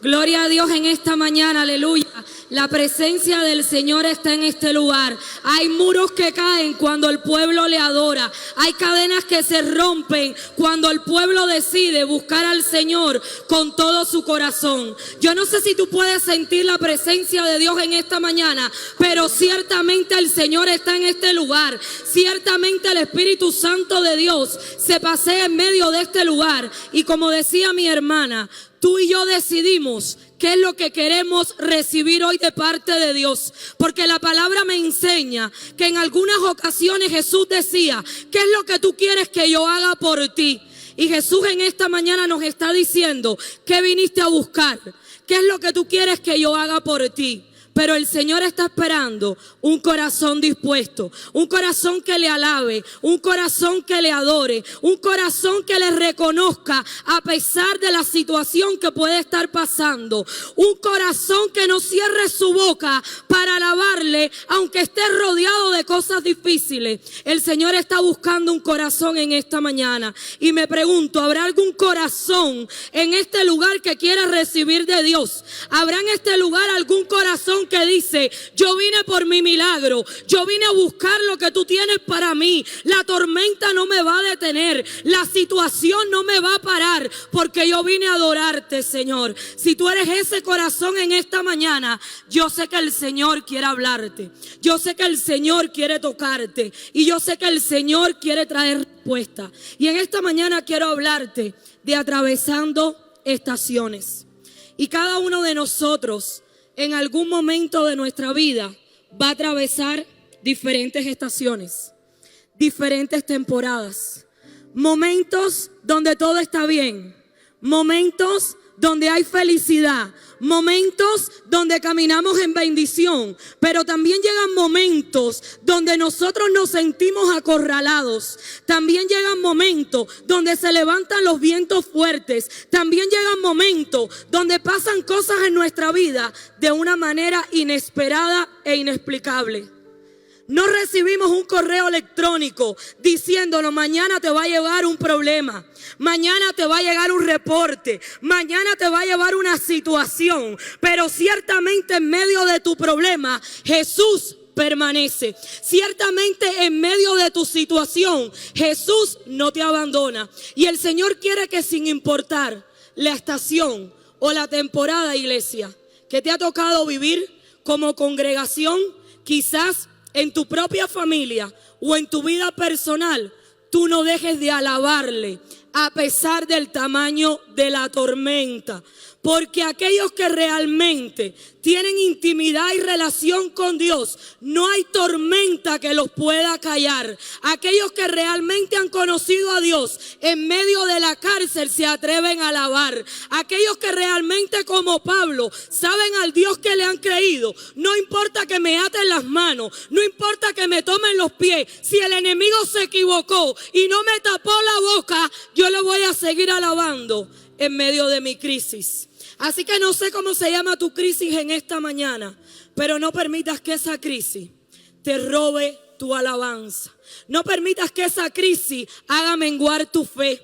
Gloria a Dios en esta mañana, aleluya. La presencia del Señor está en este lugar. Hay muros que caen cuando el pueblo le adora. Hay cadenas que se rompen cuando el pueblo decide buscar al Señor con todo su corazón. Yo no sé si tú puedes sentir la presencia de Dios en esta mañana, pero ciertamente el Señor está en este lugar. Ciertamente el Espíritu Santo de Dios se pasea en medio de este lugar. Y como decía mi hermana, tú y yo decidimos qué es lo que queremos recibir hoy de parte de Dios. Porque la palabra me enseña que en algunas ocasiones Jesús decía, ¿qué es lo que tú quieres que yo haga por ti? Y Jesús en esta mañana nos está diciendo, ¿qué viniste a buscar? ¿Qué es lo que tú quieres que yo haga por ti? Pero el Señor está esperando un corazón dispuesto, un corazón que le alabe, un corazón que le adore, un corazón que le reconozca a pesar de la situación que puede estar pasando, un corazón que no cierre su boca para alabarle aunque esté rodeado de cosas difíciles. El Señor está buscando un corazón en esta mañana y me pregunto, ¿habrá algún corazón en este lugar que quiera recibir de Dios? ¿Habrá en este lugar algún corazón que dice, yo vine por mi milagro, yo vine a buscar lo que tú tienes para mí? La tormenta no me va a detener, la situación no me va a parar, porque yo vine a adorarte, Señor. Si tú eres ese corazón en esta mañana, yo sé que el Señor quiere hablarte, yo sé que el Señor quiere tocarte y yo sé que el Señor quiere traer respuesta. Y en esta mañana quiero hablarte de atravesando estaciones. Y cada uno de nosotros en algún momento de nuestra vida va a atravesar diferentes estaciones, diferentes temporadas, momentos donde todo está bien, momentos donde hay felicidad, momentos donde caminamos en bendición, pero también llegan momentos donde nosotros nos sentimos acorralados. También llegan momentos donde se levantan los vientos fuertes. También llegan momentos donde pasan cosas en nuestra vida de una manera inesperada e inexplicable. No recibimos un correo electrónico diciéndonos, mañana te va a llegar un problema, mañana te va a llegar un reporte, mañana te va a llevar una situación. Pero ciertamente en medio de tu problema, Jesús permanece. Ciertamente en medio de tu situación, Jesús no te abandona. Y el Señor quiere que, sin importar la estación o la temporada, iglesia, que te ha tocado vivir como congregación, quizás en tu propia familia o en tu vida personal, tú no dejes de alabarle a pesar del tamaño de la tormenta. Porque aquellos que realmente tienen intimidad y relación con Dios, no hay tormenta que los pueda callar. Aquellos que realmente han conocido a Dios en medio de la cárcel se atreven a alabar. Aquellos que realmente, como Pablo, saben al Dios que le han creído. No importa que me aten las manos, no importa que me tomen los pies. Si el enemigo se equivocó y no me tapó la boca, yo le voy a seguir alabando en medio de mi crisis. Así que no sé cómo se llama tu crisis en esta mañana, pero no permitas que esa crisis te robe tu alabanza. No permitas que esa crisis haga menguar tu fe.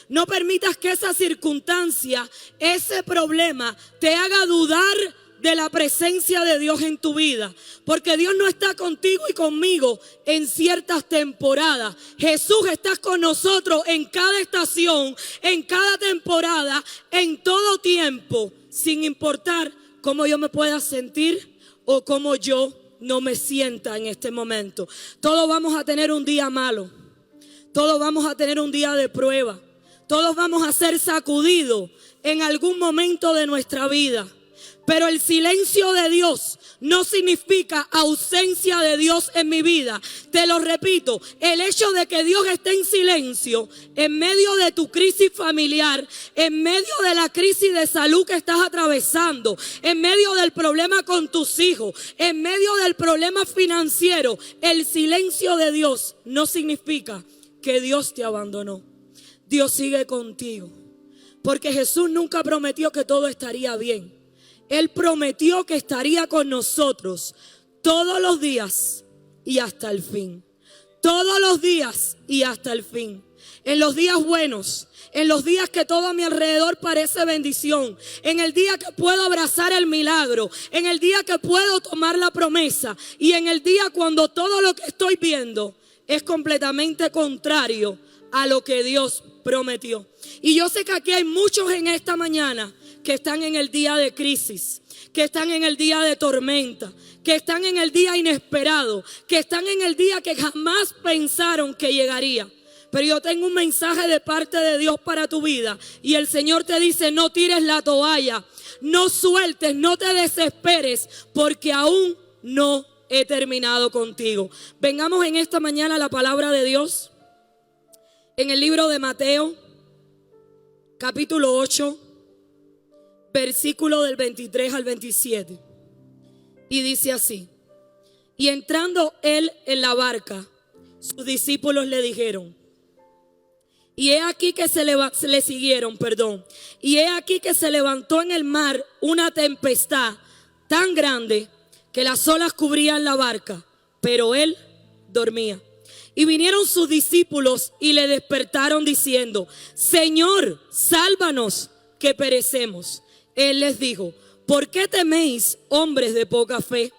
No permitas que esa circunstancia, ese problema, te haga dudar de la presencia de Dios en tu vida. Porque Dios no está contigo y conmigo en ciertas temporadas. Jesús está con nosotros en cada estación, en cada temporada, en todo tiempo, sin importar cómo yo me pueda sentir o cómo yo no me sienta en este momento. Todos vamos a tener un día malo. Todos vamos a tener un día de prueba. Todos vamos a ser sacudidos en algún momento de nuestra vida. Pero el silencio de Dios no significa ausencia de Dios en mi vida. Te lo repito, el hecho de que Dios esté en silencio en medio de tu crisis familiar, en medio de la crisis de salud que estás atravesando, en medio del problema con tus hijos, en medio del problema financiero, el silencio de Dios no significa que Dios te abandonó. Dios sigue contigo. Porque Jesús nunca prometió que todo estaría bien. Él prometió que estaría con nosotros todos los días y hasta el fin. Todos los días y hasta el fin. En los días buenos, en los días que todo a mi alrededor parece bendición, en el día que puedo abrazar el milagro, en el día que puedo tomar la promesa y en el día cuando todo lo que estoy viendo es completamente contrario a lo que Dios prometió. Y yo sé que aquí hay muchos en esta mañana que están en el día de crisis, que están en el día de tormenta, que están en el día inesperado, que están en el día que jamás pensaron que llegaría. Pero yo tengo un mensaje de parte de Dios para tu vida. Y el Señor te dice, no tires la toalla, no sueltes, no te desesperes, porque aún no he terminado contigo. Vengamos en esta mañana a la palabra de Dios. En el libro de Mateo, capítulo 8, versículo del 23 al 27. Y dice así: y entrando él en la barca, sus discípulos le dijeron, y he aquí que le siguieron, y he aquí que se levantó en el mar una tempestad tan grande que las olas cubrían la barca, pero él dormía. Y vinieron sus discípulos y le despertaron diciendo, Señor, sálvanos, que perecemos. Él les dijo, ¿por qué teméis, hombres de poca fe?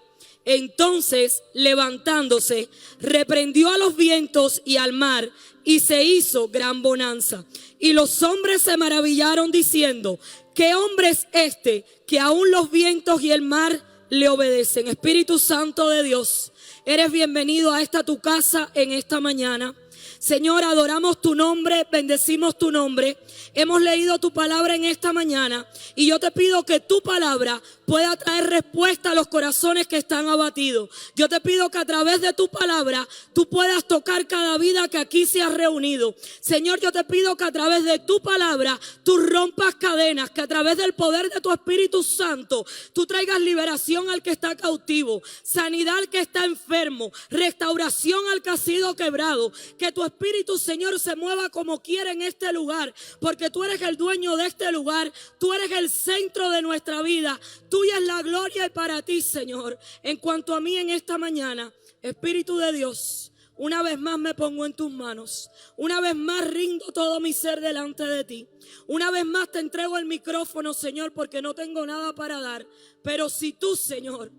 Entonces, levantándose, reprendió a los vientos y al mar, y se hizo gran bonanza. Y los hombres se maravillaron diciendo, ¿qué hombre es este que aún los vientos y el mar le obedecen? Espíritu Santo de Dios, eres bienvenido a esta tu casa en esta mañana. Señor, adoramos tu nombre, bendecimos tu nombre. Hemos leído tu palabra en esta mañana y yo te pido que tu palabra pueda traer respuesta a los corazones que están abatidos. Yo te pido que a través de tu palabra tú puedas tocar cada vida que aquí se ha reunido. Señor, yo te pido que a través de tu palabra tú rompas cadenas, que a través del poder de tu Espíritu Santo tú traigas liberación al que está cautivo, sanidad al que está enfermo, restauración al que ha sido quebrado. Que tu Espíritu, Señor, se mueva como quiera en este lugar, porque tú eres el dueño de este lugar, tú eres el centro de nuestra vida. Tuya es la gloria y para ti, Señor. En cuanto a mí en esta mañana, Espíritu de Dios, una vez más me pongo en tus manos. Una vez más rindo todo mi ser delante de ti. Una vez más te entrego el micrófono, Señor, porque no tengo nada para dar. Pero si tú, Señor,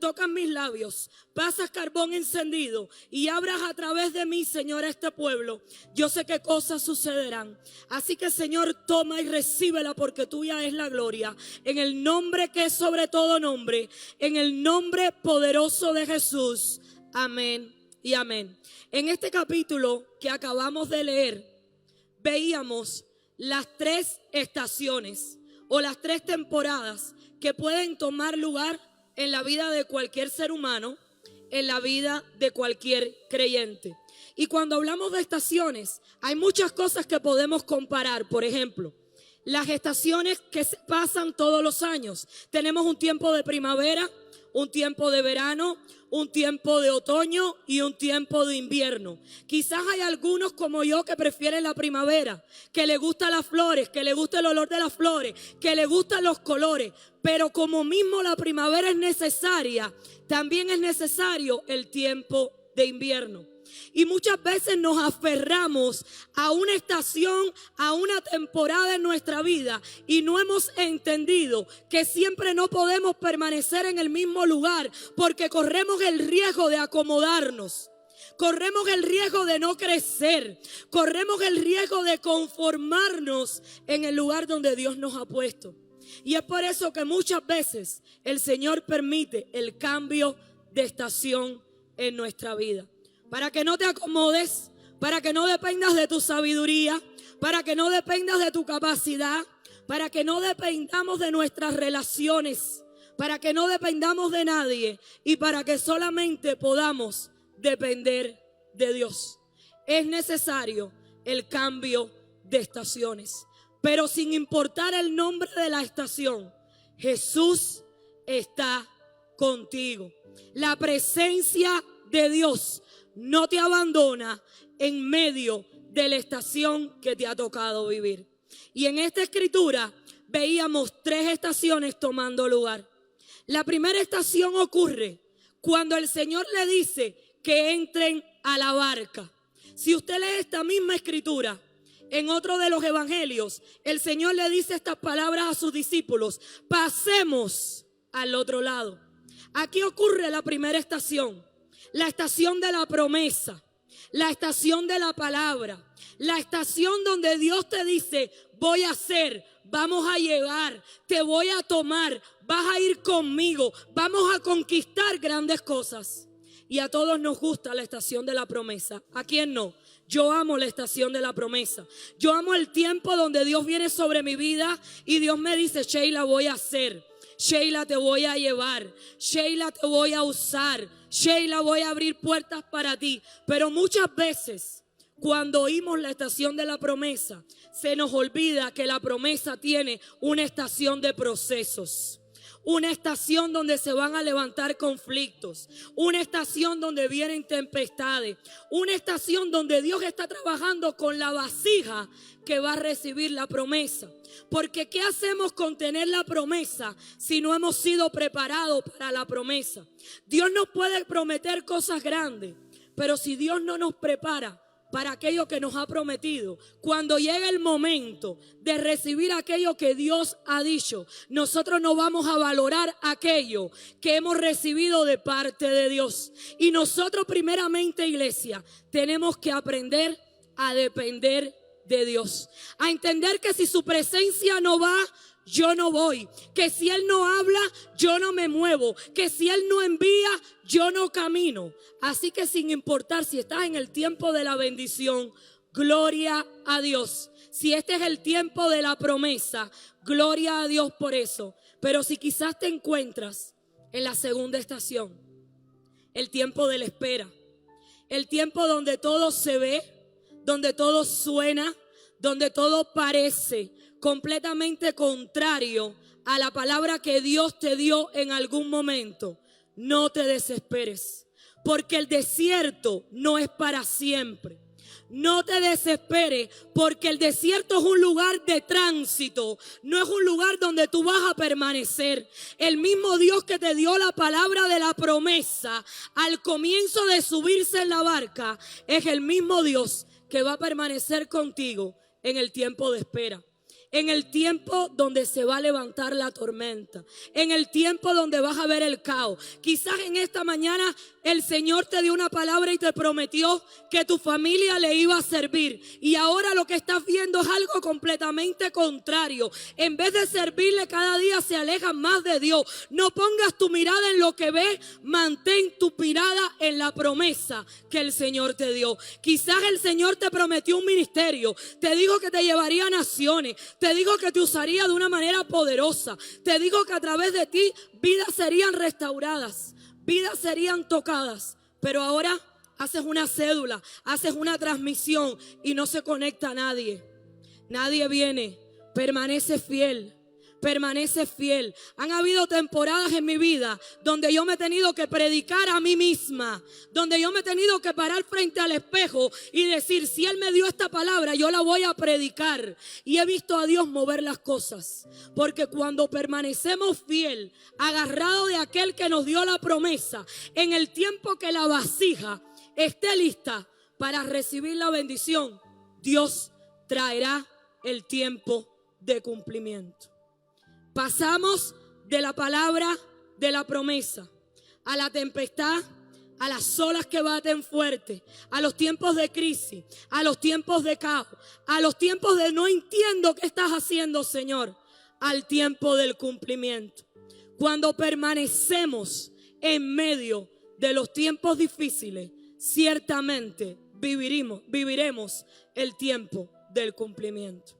tocas mis labios, pasas carbón encendido y abras a través de mí, Señor, a este pueblo, yo sé que cosas sucederán. Así que, Señor, toma y recíbela porque tuya es la gloria. En el nombre que es sobre todo nombre, en el nombre poderoso de Jesús. Amén y amén. En este capítulo que acabamos de leer, veíamos las 3 estaciones o las 3 temporadas que pueden tomar lugar en la vida de cualquier ser humano, en la vida de cualquier creyente. Y cuando hablamos de estaciones, hay muchas cosas que podemos comparar. Por ejemplo, las estaciones que se pasan todos los años. Tenemos un tiempo de primavera, un tiempo de verano, un tiempo de otoño y un tiempo de invierno. Quizás hay algunos como yo que prefieren la primavera, que le gustan las flores, que le gusta el olor de las flores, que le gustan los colores. Pero como mismo la primavera es necesaria, también es necesario el tiempo de invierno. Y muchas veces nos aferramos a una estación, a una temporada en nuestra vida y no hemos entendido que siempre no podemos permanecer en el mismo lugar porque corremos el riesgo de acomodarnos. Corremos el riesgo de no crecer. Corremos el riesgo de conformarnos en el lugar donde Dios nos ha puesto. Y es por eso que muchas veces el Señor permite el cambio de estación en nuestra vida. Para que no te acomodes, para que no dependas de tu sabiduría, para que no dependas de tu capacidad, para que no dependamos de nuestras relaciones, para que no dependamos de nadie y para que solamente podamos depender de Dios. Es necesario el cambio de estaciones, pero sin importar el nombre de la estación, Jesús está contigo. La presencia de Dios no te abandona en medio de la estación que te ha tocado vivir. Y en esta escritura veíamos 3 estaciones tomando lugar. La primera estación ocurre cuando el Señor le dice que entren a la barca. Si usted lee esta misma escritura, en otro de los evangelios, el Señor le dice estas palabras a sus discípulos: pasemos al otro lado. Aquí ocurre la primera estación, la estación de la promesa, la estación de la palabra, la estación donde Dios te dice: voy a hacer, vamos a llegar, te voy a tomar, vas a ir conmigo, vamos a conquistar grandes cosas. Y a todos nos gusta la estación de la promesa. ¿A quién no? Yo amo la estación de la promesa. Yo amo el tiempo donde Dios viene sobre mi vida y Dios me dice: Sheila, voy a hacer. Sheila, te voy a llevar. Sheila, te voy a usar. Sheila, voy a abrir puertas para ti. Pero muchas veces, cuando oímos la estación de la promesa, se nos olvida que la promesa tiene una estación de procesos. Una estación donde se van a levantar conflictos. Una estación donde vienen tempestades. Una estación donde Dios está trabajando con la vasija que va a recibir la promesa. Porque ¿qué hacemos con tener la promesa si no hemos sido preparados para la promesa? Dios nos puede prometer cosas grandes, pero si Dios no nos prepara para aquello que nos ha prometido, cuando llegue el momento de recibir aquello que Dios ha dicho, nosotros no vamos a valorar aquello que hemos recibido de parte de Dios. Y nosotros primeramente, iglesia, tenemos que aprender a depender de Dios, a entender que si su presencia no va, yo no voy, que si Él no habla, yo no me muevo, que si Él no envía, yo no camino. Así que sin importar si estás en el tiempo de la bendición, gloria a Dios. Si este es el tiempo de la promesa, gloria a Dios por eso. Pero si quizás te encuentras en la segunda estación, el tiempo de la espera, el tiempo donde todo se ve, donde todo suena, donde todo parece completamente contrario a la palabra que Dios te dio en algún momento, no te desesperes, porque el desierto no es para siempre. No te desesperes, porque el desierto es un lugar de tránsito, no es un lugar donde tú vas a permanecer. El mismo Dios que te dio la palabra de la promesa al comienzo de subirse en la barca, es el mismo Dios que va a permanecer contigo en el tiempo de espera. En el tiempo donde se va a levantar la tormenta, en el tiempo donde vas a ver el caos. Quizás en esta mañana el Señor te dio una palabra y te prometió que tu familia le iba a servir, y ahora lo que estás viendo es algo completamente contrario. En vez de servirle, cada día se alejan más de Dios. No pongas tu mirada en lo que ves, mantén tu mirada en la promesa que el Señor te dio. Quizás el Señor te prometió un ministerio, te dijo que te llevaría a naciones, te digo que te usaría de una manera poderosa. Te digo que a través de ti vidas serían restauradas, vidas serían tocadas. Pero ahora haces una cédula, haces una transmisión y no se conecta a nadie. Nadie viene, permanece fiel. Permanece fiel. Han habido temporadas en mi vida donde yo me he tenido que predicar a mí misma, donde yo me he tenido que parar frente al espejo y decir: si Él me dio esta palabra, yo la voy a predicar. Y he visto a Dios mover las cosas, porque cuando permanecemos fiel, agarrado de aquel que nos dio la promesa, en el tiempo que la vasija esté lista para recibir la bendición, Dios traerá el tiempo de cumplimiento. Pasamos de la palabra de la promesa a la tempestad, a las olas que baten fuerte, a los tiempos de crisis, a los tiempos de caos, a los tiempos de no entiendo qué estás haciendo, Señor, al tiempo del cumplimiento. Cuando permanecemos en medio de los tiempos difíciles, ciertamente viviremos el tiempo del cumplimiento.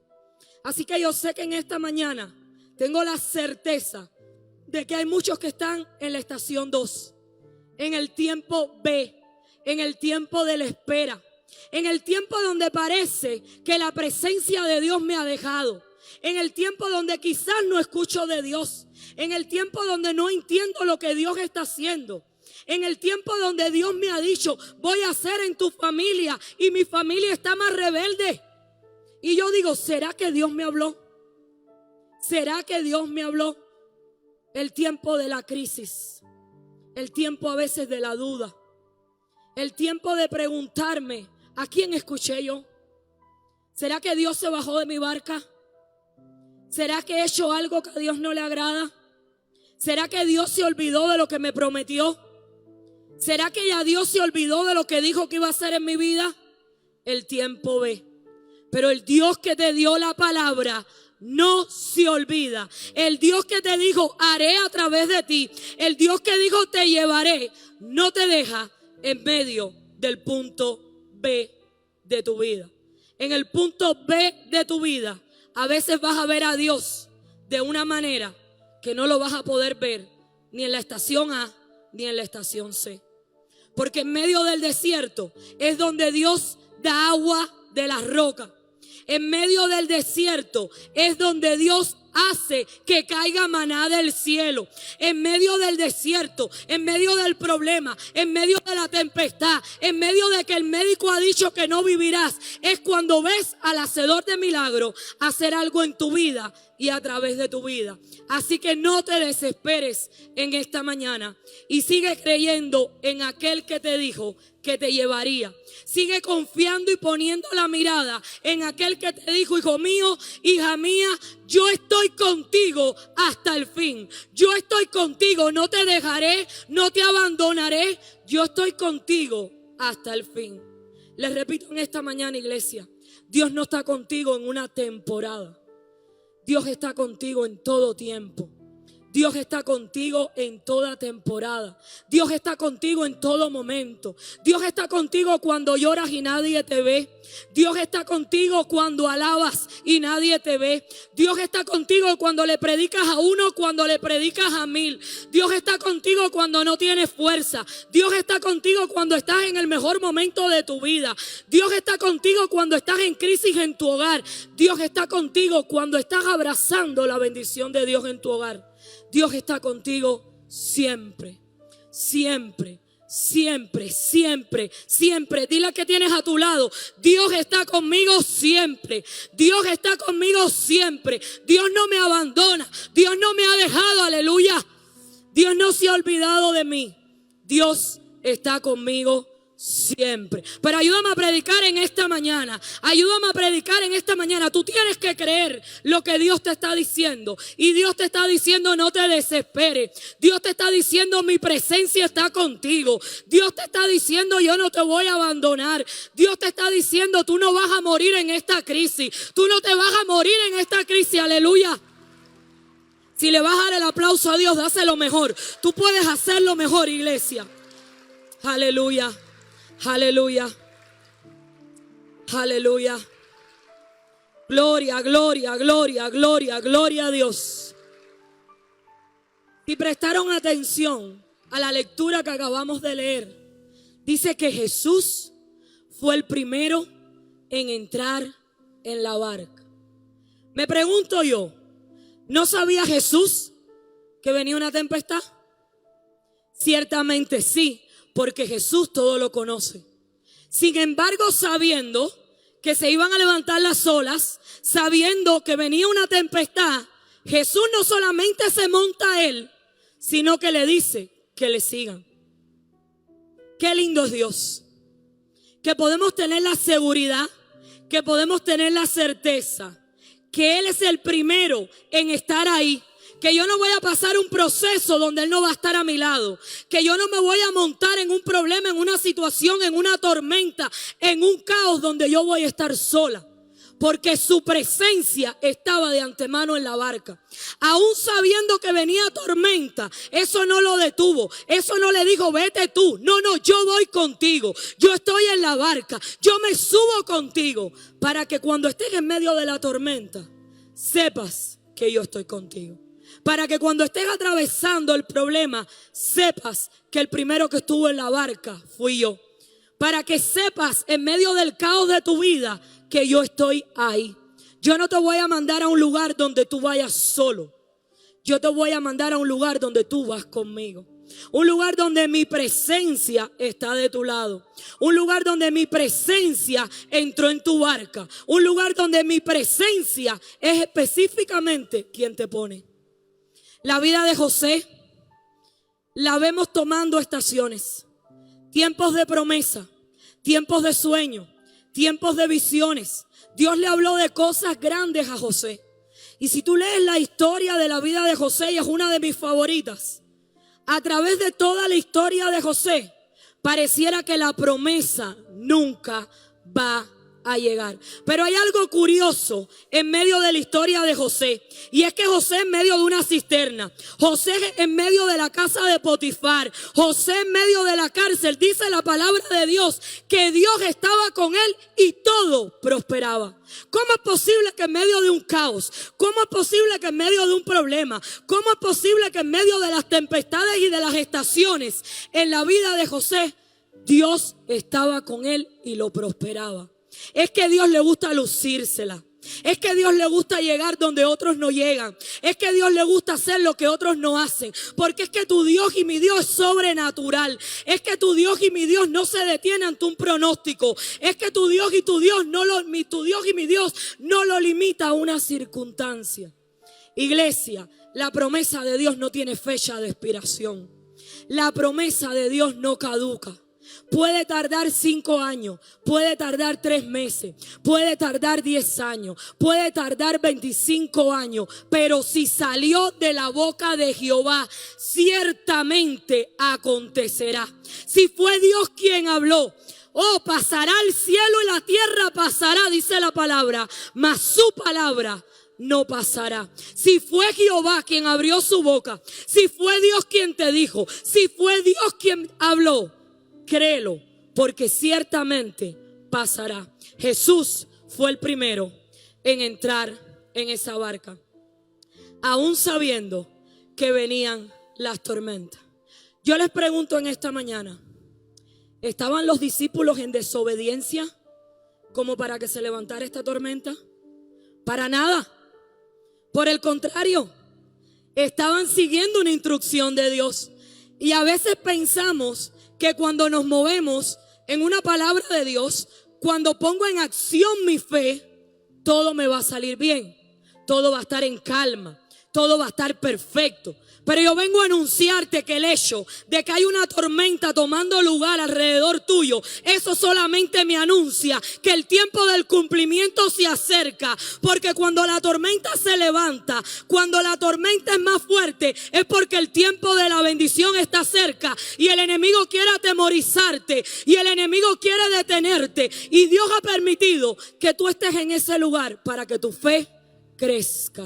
Así que yo sé que en esta mañana tengo la certeza de que hay muchos que están en la estación 2, en el tiempo B, en el tiempo de la espera, en el tiempo donde parece que la presencia de Dios me ha dejado, en el tiempo donde quizás no escucho de Dios, en el tiempo donde no entiendo lo que Dios está haciendo, en el tiempo donde Dios me ha dicho: voy a hacer en tu familia, y mi familia está más rebelde. Y yo digo: ¿será que Dios me habló? ¿Será que Dios me habló? El tiempo de la crisis, el tiempo a veces de la duda, el tiempo de preguntarme: ¿A quién escuché yo? ¿Será que Dios se bajó de mi barca? ¿Será que he hecho algo que a Dios no le agrada? ¿Será que Dios se olvidó de lo que me prometió? ¿Será que ya Dios se olvidó de lo que dijo que iba a hacer en mi vida? El tiempo ve. Pero el Dios que te dio la palabra no se olvida. El Dios que te dijo, haré a través de ti. El Dios que dijo, te llevaré, no te deja en medio del punto B de tu vida. En el punto B de tu vida, a veces vas a ver a Dios de una manera que no lo vas a poder ver ni en la estación A ni en la estación C. Porque en medio del desierto es donde Dios da agua de las rocas. En medio del desierto es donde Dios hace que caiga maná del cielo. En medio del desierto, en medio del problema, en medio de la tempestad, en medio de que el médico ha dicho que no vivirás, es cuando ves al hacedor de milagros hacer algo en tu vida y a través de tu vida. Así que no te desesperes en esta mañana y sigue creyendo en aquel que te dijo que te llevaría. Sigue confiando y poniendo la mirada en aquel que te dijo, hijo mío, hija mía, yo estoy contigo hasta el fin. Yo estoy contigo, no te dejaré, no te abandonaré. Yo estoy contigo hasta el fin. Les repito en esta mañana, iglesia, Dios no está contigo en una temporada. Dios está contigo en todo tiempo. Dios está contigo en toda temporada. Dios está contigo en todo momento. Dios está contigo cuando lloras y nadie te ve. Dios está contigo cuando alabas y nadie te ve. Dios está contigo cuando le predicas a uno, cuando le predicas a 1000. Dios está contigo cuando no tienes fuerza. Dios está contigo cuando estás en el mejor momento de tu vida. Dios está contigo cuando estás en crisis en tu hogar. Dios está contigo cuando estás abrazando la bendición de Dios en tu hogar. Dios está contigo siempre, siempre, siempre, siempre, siempre. Dile al que tienes a tu lado, Dios está conmigo siempre. Dios está conmigo siempre. Dios no me abandona. Dios no me ha dejado, aleluya. Dios no se ha olvidado de mí. Dios está conmigo siempre. Pero ayúdame a predicar en esta mañana. Ayúdame a predicar en esta mañana. Tú tienes que creer lo que Dios te está diciendo. Y Dios te está diciendo, no te desesperes. Dios te está diciendo, mi presencia está contigo. Dios te está diciendo, yo no te voy a abandonar. Dios te está diciendo, tú no vas a morir en esta crisis. Tú no te vas a morir en esta crisis. Aleluya. Si le vas a dar el aplauso a Dios, dáselo mejor. Tú puedes hacerlo mejor, iglesia. Aleluya. Aleluya, aleluya, gloria, gloria, gloria, gloria, gloria a Dios. Si prestaron atención a la lectura que acabamos de leer, dice que Jesús fue el primero en entrar en la barca. Me pregunto yo, ¿no sabía Jesús que venía una tempestad? Ciertamente sí. Porque Jesús todo lo conoce. Sin embargo, sabiendo que se iban a levantar las olas, sabiendo que venía una tempestad, Jesús no solamente se monta a él, sino que le dice que le sigan. Qué lindo es Dios. Que podemos tener la seguridad, que podemos tener la certeza, que Él es el primero en estar ahí. Que yo no voy a pasar un proceso donde Él no va a estar a mi lado. Que yo no me voy a montar en un problema, en una situación, en una tormenta, en un caos donde yo voy a estar sola. Porque su presencia estaba de antemano en la barca. Aún sabiendo que venía tormenta, eso no lo detuvo. Eso no le dijo, vete tú. No, yo voy contigo. Yo estoy en la barca. Yo me subo contigo. Para que cuando estés en medio de la tormenta, sepas que yo estoy contigo. Para que cuando estés atravesando el problema, sepas que el primero que estuvo en la barca fui yo. Para que sepas en medio del caos de tu vida que yo estoy ahí. Yo no te voy a mandar a un lugar donde tú vayas solo. Yo te voy a mandar a un lugar donde tú vas conmigo. Un lugar donde mi presencia está de tu lado. Un lugar donde mi presencia entró en tu barca. Un lugar donde mi presencia es específicamente quien te pone. La vida de José la vemos tomando estaciones, tiempos de promesa, tiempos de sueño, tiempos de visiones. Dios le habló de cosas grandes a José. Y si tú lees la historia de la vida de José, y es una de mis favoritas, a través de toda la historia de José, pareciera que la promesa nunca va a llegar. Pero hay algo curioso en medio de la historia de José, y es que José en medio de una cisterna, José en medio de la casa de Potifar, José en medio de la cárcel, dice la palabra de Dios que Dios estaba con él y todo prosperaba. ¿Cómo es posible que en medio de un caos? ¿Cómo es posible que en medio de un problema? ¿Cómo es posible que en medio de las tempestades y de las estaciones en la vida de José, Dios estaba con él y lo prosperaba? Es que a Dios le gusta lucírsela. Es que a Dios le gusta llegar donde otros no llegan. Es que a Dios le gusta hacer lo que otros no hacen. Porque es que tu Dios y mi Dios es sobrenatural. Es que tu Dios y mi Dios no se detiene ante un pronóstico. Es que tu Dios y mi Dios no lo limita a una circunstancia. Iglesia, la promesa de Dios no tiene fecha de expiración. La promesa de Dios no caduca. Puede tardar 5 años, puede tardar 3 meses, puede tardar 10 años, puede tardar 25 años, pero si salió de la boca de Jehová, ciertamente acontecerá. Si fue Dios quien habló, pasará el cielo y la tierra pasará, dice la palabra, mas su palabra no pasará. Si fue Jehová quien abrió su boca, si fue Dios quien te dijo, si fue Dios quien habló, créelo, porque ciertamente pasará. Jesús fue el primero en entrar en esa barca, aún sabiendo que venían las tormentas. Yo les pregunto en esta mañana, ¿estaban los discípulos en desobediencia como para que se levantara esta tormenta? Para nada. Por el contrario, estaban siguiendo una instrucción de Dios. Y a veces pensamos que cuando nos movemos en una palabra de Dios, cuando pongo en acción mi fe, todo me va a salir bien, todo va a estar en calma, todo va a estar perfecto. Pero yo vengo a anunciarte que el hecho de que hay una tormenta tomando lugar alrededor tuyo, eso solamente me anuncia que el tiempo del cumplimiento se acerca. Porque cuando la tormenta se levanta, cuando la tormenta es más fuerte, es porque el tiempo de la bendición está cerca. Y el enemigo quiere atemorizarte, y el enemigo quiere detenerte. Y Dios ha permitido que tú estés en ese lugar para que tu fe crezca.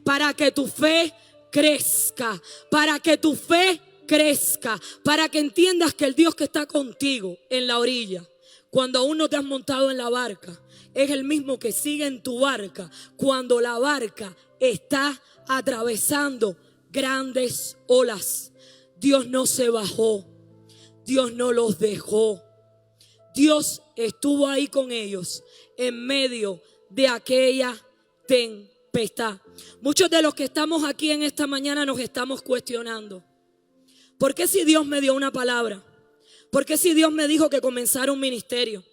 Para que tu fe crezca, para que tu fe crezca, para que entiendas que el Dios que está contigo en la orilla, cuando aún no te has montado en la barca, es el mismo que sigue en tu barca cuando la barca está atravesando grandes olas. Dios no se bajó, Dios no los dejó, Dios estuvo ahí con ellos en medio de aquella tempestad. Muchos de los que estamos aquí en esta mañana nos estamos cuestionando: ¿por qué si Dios me dio una palabra? ¿Por qué si Dios me dijo que comenzara un ministerio?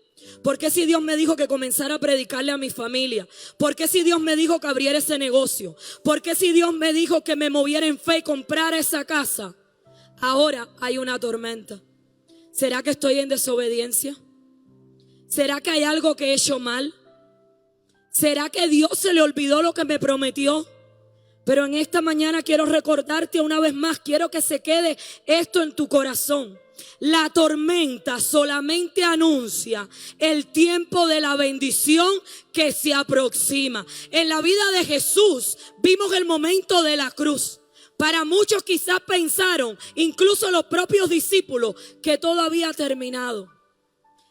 ¿Por qué si Dios me dijo que comenzara a predicarle a mi familia? ¿Por qué si Dios me dijo que abriera ese negocio? ¿Por qué si Dios me dijo que me moviera en fe y comprara esa casa? Ahora hay una tormenta. ¿Será que estoy en desobediencia? ¿Será que hay algo que he hecho mal? ¿Será que Dios se le olvidó lo que me prometió? Pero en esta mañana quiero recordarte una vez más, quiero que se quede esto en tu corazón. La tormenta solamente anuncia el tiempo de la bendición que se aproxima. En la vida de Jesús vimos el momento de la cruz. Para muchos quizás pensaron, incluso los propios discípulos, que todo había terminado.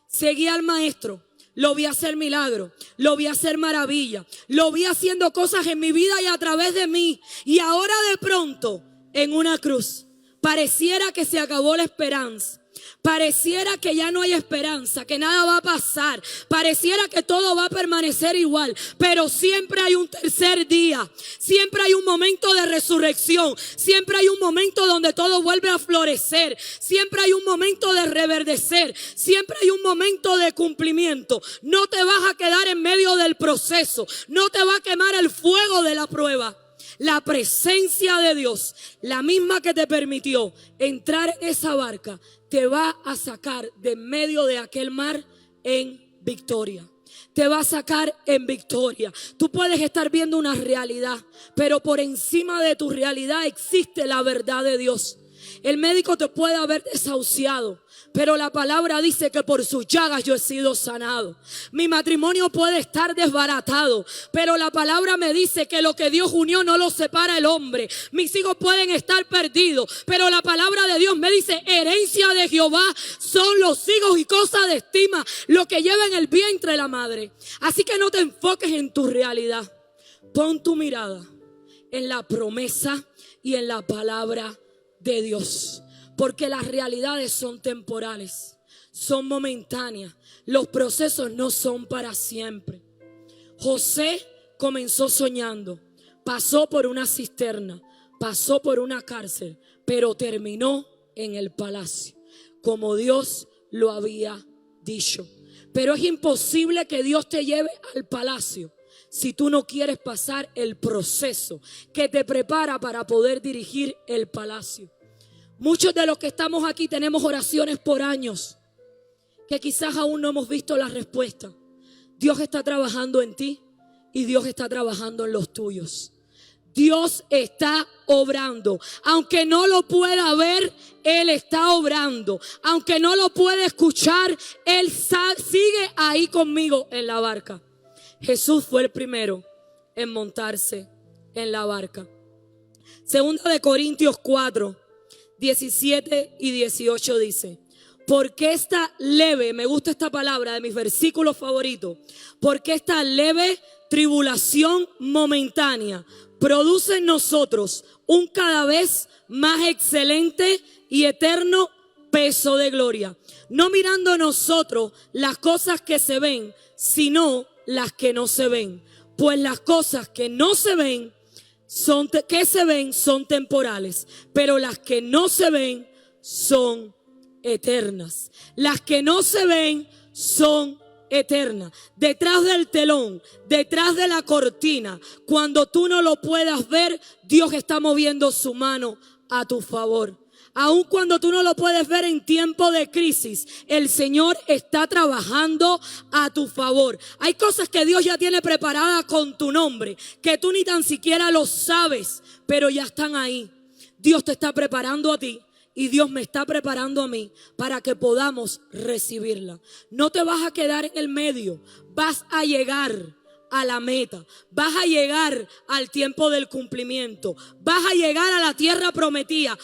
Seguía al maestro. Lo vi hacer milagros, lo vi hacer maravillas, lo vi haciendo cosas en mi vida y a través de mí. Y ahora de pronto, en una cruz, pareciera que se acabó la esperanza. Pareciera que ya no hay esperanza, que nada va a pasar. Pareciera que todo va a permanecer igual. Pero siempre hay un tercer día. Siempre hay un momento de resurrección. Siempre hay un momento donde todo vuelve a florecer. Siempre hay un momento de reverdecer. Siempre hay un momento de cumplimiento. No te vas a quedar en medio del proceso. No te va a quemar el fuego de la prueba. La presencia de Dios, la misma que te permitió entrar en esa barca, te va a sacar de medio de aquel mar en victoria. Te va a sacar en victoria. Tú puedes estar viendo una realidad, pero por encima de tu realidad existe la verdad de Dios. El médico te puede haber desahuciado, pero la palabra dice que por sus llagas yo he sido sanado. Mi matrimonio puede estar desbaratado, pero la palabra me dice que lo que Dios unió no lo separa el hombre. Mis hijos pueden estar perdidos, pero la palabra de Dios me dice: herencia de Jehová son los hijos y cosa de estima, lo que lleva en el vientre de la madre. Así que no te enfoques en tu realidad. Pon tu mirada en la promesa y en la palabra de Dios, porque las realidades son temporales, son momentáneas. Los procesos no son para siempre. José comenzó soñando, pasó por una cisterna, pasó por una cárcel, pero terminó en el palacio, como Dios lo había dicho. Pero es imposible que Dios te lleve al palacio si tú no quieres pasar el proceso que te prepara para poder dirigir el palacio. Muchos de los que estamos aquí tenemos oraciones por años que quizás aún no hemos visto la respuesta. Dios está trabajando en ti y Dios está trabajando en los tuyos. Dios está obrando. Aunque no lo pueda ver, Él está obrando. Aunque no lo pueda escuchar, Él sigue ahí conmigo en la barca. Jesús fue el primero en montarse en la barca. Segunda de Corintios 4, 17 y 18 dice: porque esta leve, me gusta esta palabra de mis versículos favoritos, porque esta leve tribulación momentánea produce en nosotros un cada vez más excelente y eterno peso de gloria, no mirando nosotros las cosas que se ven, sino las que no se ven, pues las cosas que no se ven son temporales, pero las que no se ven son eternas. Las que no se ven son eternas. Detrás del telón, detrás de la cortina, cuando tú no lo puedas ver, Dios está moviendo su mano a tu favor. Aun cuando tú no lo puedes ver en tiempo de crisis, el Señor está trabajando a tu favor. Hay cosas que Dios ya tiene preparadas con tu nombre, que tú ni tan siquiera lo sabes, pero ya están ahí. Dios te está preparando a ti y Dios me está preparando a mí para que podamos recibirla. No te vas a quedar en el medio, vas a llegar a la meta, vas a llegar al tiempo del cumplimiento, vas a llegar a la tierra prometida.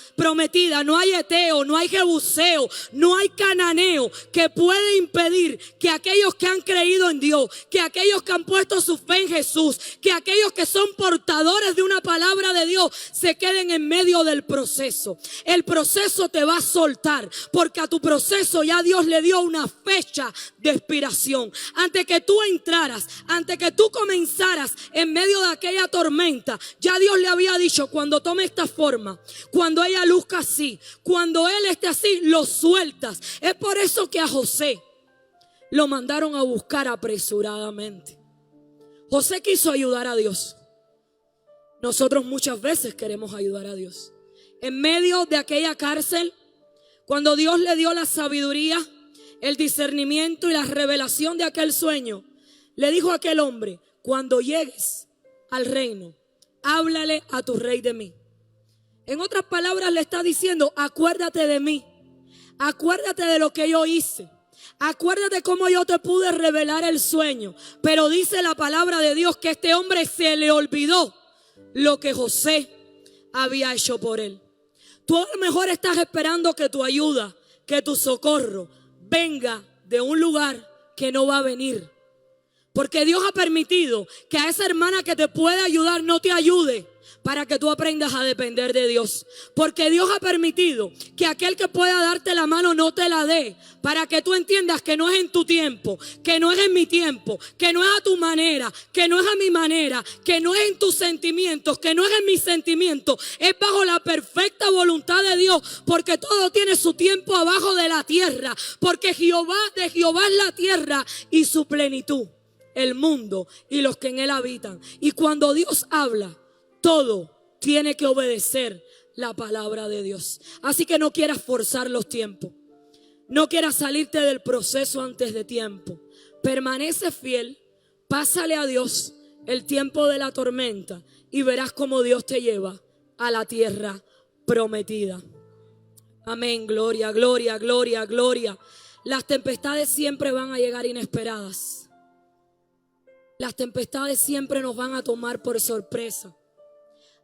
No hay eteo, no hay jebuseo, no hay cananeo que puede impedir que aquellos que han creído en Dios, que aquellos que han puesto su fe en Jesús, que aquellos que son portadores de una palabra de Dios se queden en medio del proceso. El proceso te va a soltar, porque a tu proceso ya Dios le dio una fecha de expiración. Antes que tú entraras, antes que tú comenzaras en medio de aquella tormenta, ya Dios le había dicho: cuando tome esta forma, cuando ella luzca así, cuando él esté así, lo sueltas. Es por eso que a José lo mandaron a buscar apresuradamente. José quiso ayudar a Dios. Nosotros muchas veces queremos ayudar a Dios. En medio de aquella cárcel, cuando Dios le dio la sabiduría, el discernimiento y la revelación de aquel sueño, le dijo a aquel hombre: cuando llegues al reino, háblale a tu rey de mí. En otras palabras le está diciendo: acuérdate de mí, acuérdate de lo que yo hice, acuérdate cómo yo te pude revelar el sueño. Pero dice la palabra de Dios que a este hombre se le olvidó lo que José había hecho por él. Tú a lo mejor estás esperando que tu ayuda, que tu socorro venga de un lugar que no va a venir. Porque Dios ha permitido que a esa hermana que te puede ayudar no te ayude, para que tú aprendas a depender de Dios. Porque Dios ha permitido que aquel que pueda darte la mano no te la dé, para que tú entiendas que no es en tu tiempo, que no es en mi tiempo, que no es a tu manera, que no es a mi manera, que no es en tus sentimientos, que no es en mis sentimientos. Es bajo la perfecta voluntad de Dios, porque todo tiene su tiempo abajo de la tierra. Porque de Jehová es la tierra y su plenitud, el mundo y los que en él habitan. Y cuando Dios habla, todo tiene que obedecer la palabra de Dios. Así que no quieras forzar los tiempos. No quieras salirte del proceso antes de tiempo. Permanece fiel, pásale a Dios el tiempo de la tormenta y verás cómo Dios te lleva a la tierra prometida. Amén, gloria, gloria, gloria, gloria. Las tempestades siempre van a llegar inesperadas. Las tempestades siempre nos van a tomar por sorpresa.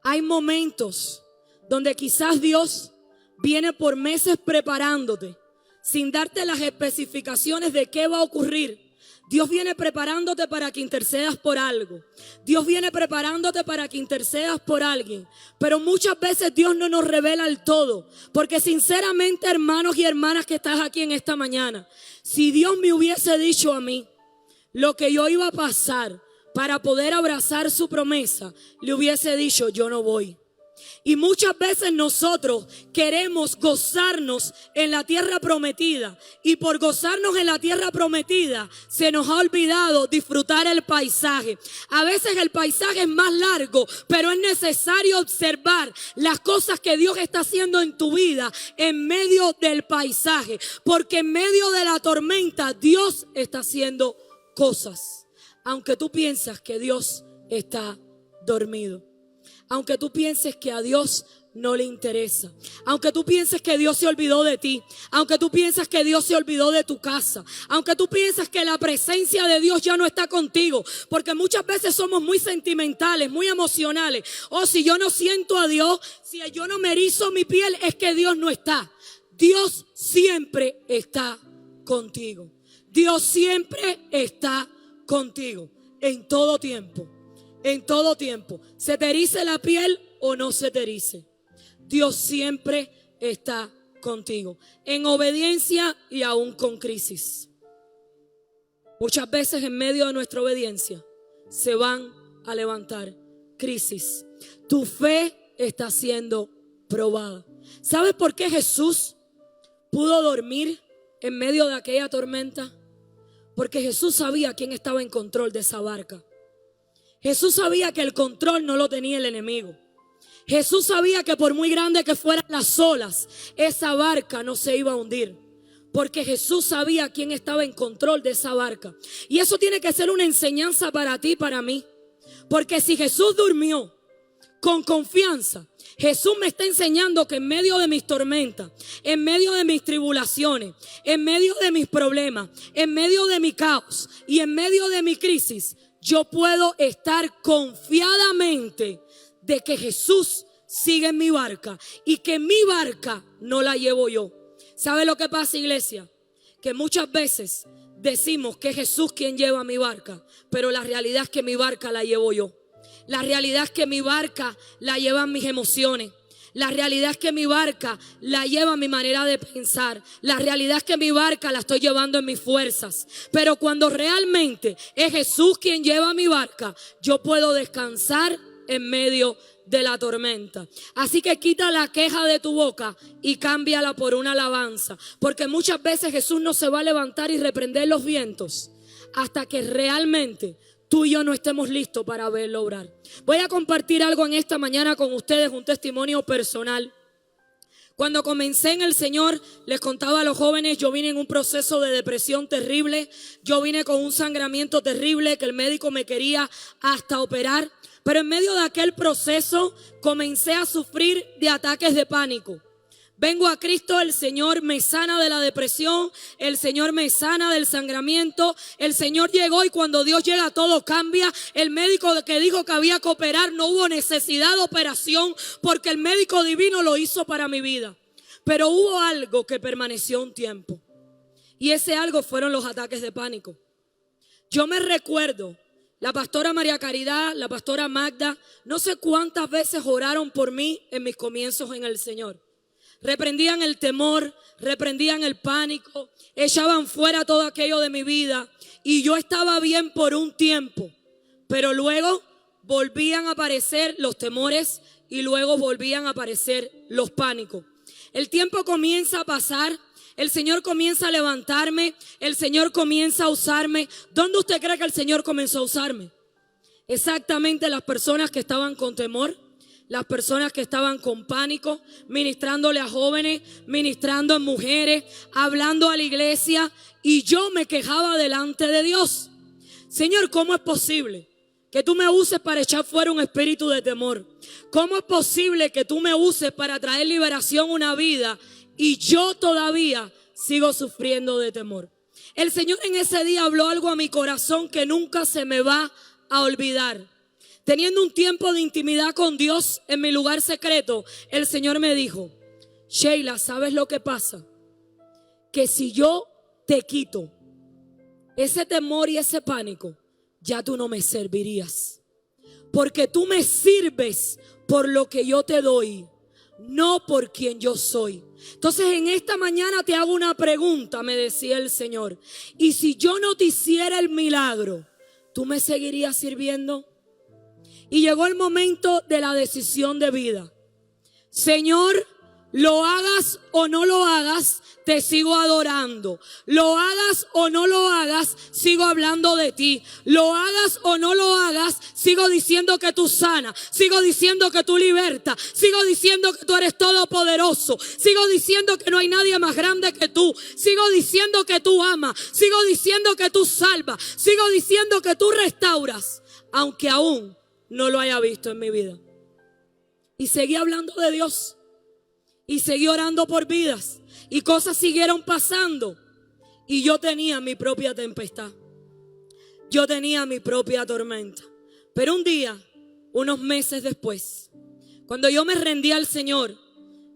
Hay momentos donde quizás Dios viene por meses preparándote, sin darte las especificaciones de qué va a ocurrir. Dios viene preparándote para que intercedas por algo. Dios viene preparándote para que intercedas por alguien. Pero muchas veces Dios no nos revela el todo. Porque sinceramente, hermanos y hermanas que estás aquí en esta mañana, si Dios me hubiese dicho a mí lo que yo iba a pasar para poder abrazar su promesa, le hubiese dicho, yo no voy. Y muchas veces nosotros queremos gozarnos en la tierra prometida, y por gozarnos en la tierra prometida se nos ha olvidado disfrutar el paisaje. A veces el paisaje es más largo, pero es necesario observar las cosas que Dios está haciendo en tu vida en medio del paisaje, porque en medio de la tormenta Dios está haciendo cosas. Aunque tú piensas que Dios está dormido, aunque tú pienses que a Dios no le interesa, aunque tú pienses que Dios se olvidó de ti, aunque tú pienses que Dios se olvidó de tu casa, aunque tú pienses que la presencia de Dios ya no está contigo, porque muchas veces somos muy sentimentales, muy emocionales. Oh, si yo no siento a Dios, si yo no me erizo mi piel, es que Dios no está. Dios siempre está contigo. Dios siempre está contigo en todo tiempo. En todo tiempo, se te erice la piel o no se te erice, Dios siempre está contigo, en obediencia y aún con crisis. Muchas veces en medio de nuestra obediencia se van a levantar crisis. Tu fe está siendo probada. ¿Sabes por qué Jesús pudo dormir en medio de aquella tormenta? Porque Jesús sabía quién estaba en control de esa barca. Jesús sabía que el control no lo tenía el enemigo. Jesús sabía que por muy grande que fueran las olas, esa barca no se iba a hundir. Porque Jesús sabía quién estaba en control de esa barca. Y eso tiene que ser una enseñanza para ti y para mí. Porque si Jesús durmió con confianza, Jesús me está enseñando que en medio de mis tormentas, en medio de mis tribulaciones, en medio de mis problemas, en medio de mi caos y en medio de mi crisis, yo puedo estar confiadamente de que Jesús sigue en mi barca y que mi barca no la llevo yo. ¿Sabe lo que pasa, iglesia? Que muchas veces decimos que es Jesús quien lleva mi barca, pero la realidad es que mi barca la llevo yo. La realidad es que mi barca la llevan mis emociones. La realidad es que mi barca la lleva mi manera de pensar. La realidad es que mi barca la estoy llevando en mis fuerzas. Pero cuando realmente es Jesús quien lleva mi barca, yo puedo descansar en medio de la tormenta. Así que quita la queja de tu boca y cámbiala por una alabanza. Porque muchas veces Jesús no se va a levantar y reprender los vientos hasta que realmente tú y yo no estemos listos para verlo obrar. Voy a compartir algo en esta mañana con ustedes, un testimonio personal. Cuando comencé en el Señor, les contaba a los jóvenes, yo vine en un proceso de depresión terrible. Yo vine con un sangramiento terrible que el médico me quería hasta operar. Pero en medio de aquel proceso comencé a sufrir de ataques de pánico. Vengo a Cristo, el Señor me sana de la depresión, el Señor me sana del sangramiento, el Señor llegó y cuando Dios llega todo cambia. El médico que dijo que había que operar, no hubo necesidad de operación porque el médico divino lo hizo para mi vida. Pero hubo algo que permaneció un tiempo y ese algo fueron los ataques de pánico. Yo me recuerdo, la pastora María Caridad, la pastora Magda, no sé cuántas veces oraron por mí en mis comienzos en el Señor. Reprendían el temor, reprendían el pánico, echaban fuera todo aquello de mi vida y yo estaba bien por un tiempo, pero luego volvían a aparecer los temores y luego volvían a aparecer los pánicos. El tiempo comienza a pasar, el Señor comienza a levantarme, el Señor comienza a usarme. ¿Dónde usted cree que el Señor comenzó a usarme? Exactamente las personas que estaban con temor, las personas que estaban con pánico, ministrándole a jóvenes, ministrando en mujeres, hablando a la iglesia, y yo me quejaba delante de Dios. Señor, ¿cómo es posible que tú me uses para echar fuera un espíritu de temor? ¿Cómo es posible que tú me uses para traer liberación a una vida y yo todavía sigo sufriendo de temor? El Señor en ese día habló algo a mi corazón que nunca se me va a olvidar. Teniendo un tiempo de intimidad con Dios en mi lugar secreto, el Señor me dijo: Sheila, ¿sabes lo que pasa? Que si yo te quito ese temor y ese pánico, ya tú no me servirías. Porque tú me sirves por lo que yo te doy, no por quien yo soy. Entonces en esta mañana te hago una pregunta, me decía el Señor. Y si yo no te hiciera el milagro, ¿tú me seguirías sirviendo? Y llegó el momento de la decisión de vida. Señor, lo hagas o no lo hagas, te sigo adorando. Lo hagas o no lo hagas, sigo hablando de ti. Lo hagas o no lo hagas, sigo diciendo que tú sanas. Sigo diciendo que tú libertas. Sigo diciendo que tú eres todopoderoso. Sigo diciendo que no hay nadie más grande que tú. Sigo diciendo que tú amas. Sigo diciendo que tú salvas. Sigo diciendo que tú restauras, aunque aún no lo haya visto en mi vida. Y seguí hablando de Dios. Y seguí orando por vidas. Y cosas siguieron pasando. Y yo tenía mi propia tempestad. Yo tenía mi propia tormenta. Pero un día, unos meses después, cuando yo me rendí al Señor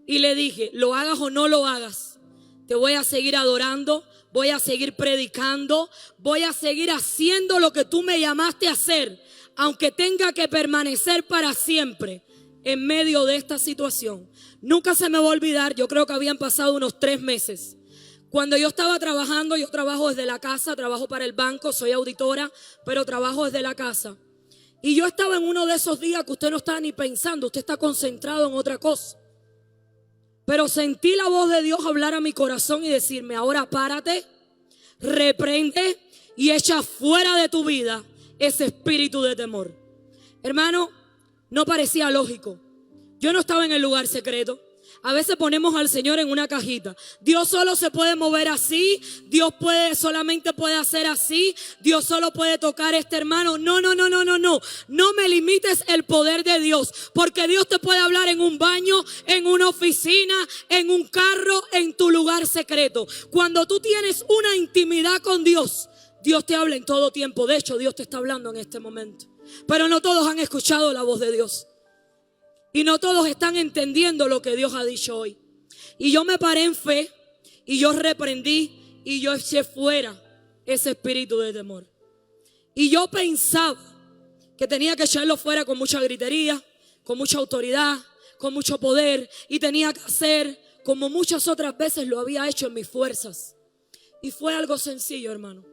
y le dije: lo hagas o no lo hagas, te voy a seguir adorando, voy a seguir predicando, voy a seguir haciendo lo que tú me llamaste a hacer, aunque tenga que permanecer para siempre en medio de esta situación. Nunca se me va a olvidar, yo creo que habían pasado unos 3 meses. Cuando yo estaba trabajando, yo trabajo desde la casa, trabajo para el banco, soy auditora, pero trabajo desde la casa. Y yo estaba en uno de esos días que usted no está ni pensando, usted está concentrado en otra cosa. Pero sentí la voz de Dios hablar a mi corazón y decirme: ahora párate, reprende y echa fuera de tu vida ese espíritu de temor. Hermano, no parecía lógico. Yo no estaba en el lugar secreto. A veces ponemos al Señor en una cajita. Dios solo se puede mover así. Dios solamente puede hacer así. Dios solo puede tocar a este hermano. No. No me limites el poder de Dios. Porque Dios te puede hablar en un baño, en una oficina, en un carro, en tu lugar secreto. Cuando tú tienes una intimidad con Dios, Dios te habla en todo tiempo. De hecho, Dios te está hablando en este momento. Pero no todos han escuchado la voz de Dios. Y no todos están entendiendo lo que Dios ha dicho hoy. Y yo me paré en fe y yo reprendí y yo eché fuera ese espíritu de temor. Y yo pensaba que tenía que echarlo fuera con mucha gritería, con mucha autoridad, con mucho poder. Y tenía que hacer como muchas otras veces lo había hecho en mis fuerzas. Y fue algo sencillo, hermano.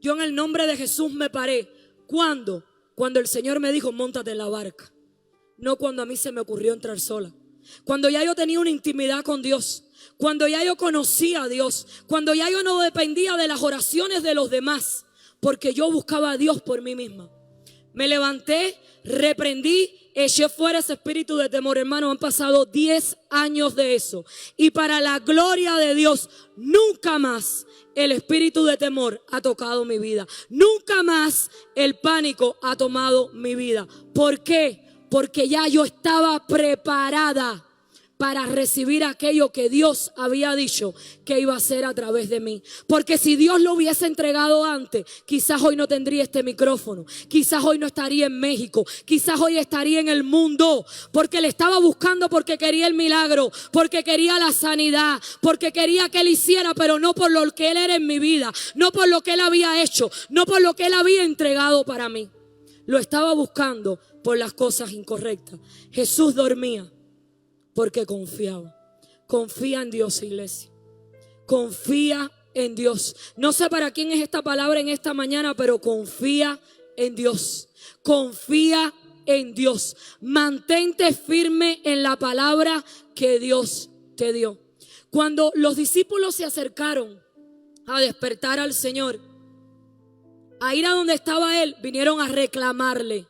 Yo en el nombre de Jesús me paré. ¿Cuándo? Cuando el Señor me dijo: móntate en la barca. No cuando a mí se me ocurrió entrar sola. Cuando ya yo tenía una intimidad con Dios. Cuando ya yo conocía a Dios. Cuando ya yo no dependía de las oraciones de los demás. Porque yo buscaba a Dios por mí misma. Me levanté, reprendí, eché fuera ese espíritu de temor. Hermano, han pasado 10 años de eso. Y para la gloria de Dios, nunca más el espíritu de temor ha tocado mi vida. Nunca más el pánico ha tomado mi vida. ¿Por qué? Porque ya yo estaba preparada para recibir aquello que Dios había dicho que iba a hacer a través de mí. Porque si Dios lo hubiese entregado antes, quizás hoy no tendría este micrófono. Quizás hoy no estaría en México. Quizás hoy estaría en el mundo. Porque le estaba buscando porque quería el milagro. Porque quería la sanidad. Porque quería que Él hiciera, pero no por lo que Él era en mi vida. No por lo que Él había hecho. No por lo que Él había entregado para mí. Lo estaba buscando por las cosas incorrectas. Jesús dormía porque confiaba. Confía en Dios, iglesia. Confía en Dios. No sé para quién es esta palabra en esta mañana, pero confía en Dios. Confía en Dios. Mantente firme en la palabra que Dios te dio. Cuando los discípulos se acercaron a despertar al Señor, a ir a donde estaba Él, vinieron a reclamarle.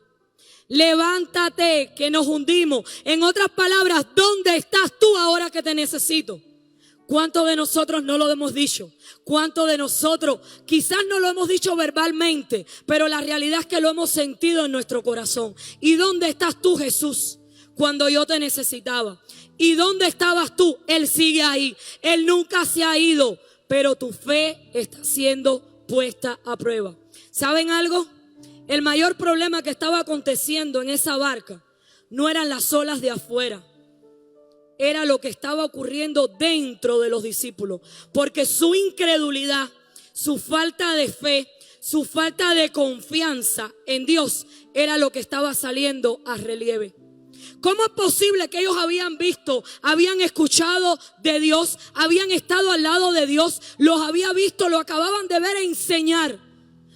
levántate, que nos hundimos. En otras palabras, ¿dónde estás tú ahora que te necesito? ¿Cuántos de nosotros no lo hemos dicho? ¿Cuántos de nosotros quizás no lo hemos dicho verbalmente, pero la realidad es que lo hemos sentido en nuestro corazón? ¿Y dónde estás tú, Jesús, cuando yo te necesitaba? ¿Y dónde estabas tú? Él sigue ahí. Él nunca se ha ido, pero tu fe está siendo puesta a prueba. ¿Saben algo? El mayor problema que estaba aconteciendo en esa barca no eran las olas de afuera. Era lo que estaba ocurriendo dentro de los discípulos. Porque su incredulidad, su falta de fe, su falta de confianza en Dios era lo que estaba saliendo a relieve. ¿Cómo es posible que ellos habían visto, habían escuchado de Dios, habían estado al lado de Dios, los había visto, lo acababan de ver e enseñar?